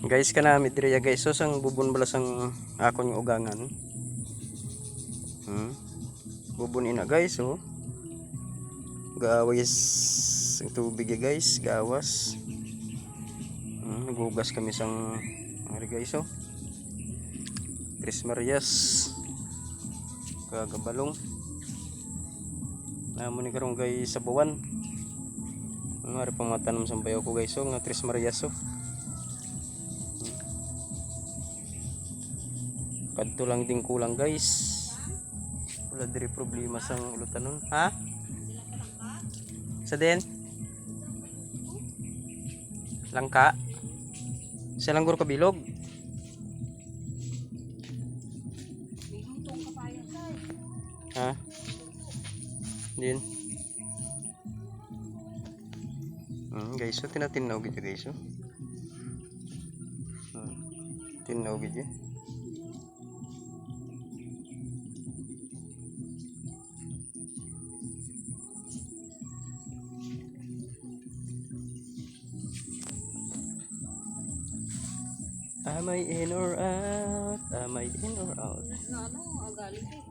Guys kanami diri ya guys, so sang bubon balas ang akon yung ugangan. Bubon ina guys, oh. Gawas ang tubig ya guys, gawas. Nagugas kami sang ari guys, oh. Tres Marias. Kagabalong. Namo ni karong guys sa buwan. Ari pamatanom sa bayo ko guys, oh, nga Tres Marias, oh. Kadto lang ding kulang guys. Wala diri problema sang ulutan nun. Ha? Sa din? Langka? Sa langgur kabilog? Ha? Din? Guys, so tinatinaw gitu guys, so. Tinaw gitu. Am I in or out? Am I in or out? Ano, agaling eh.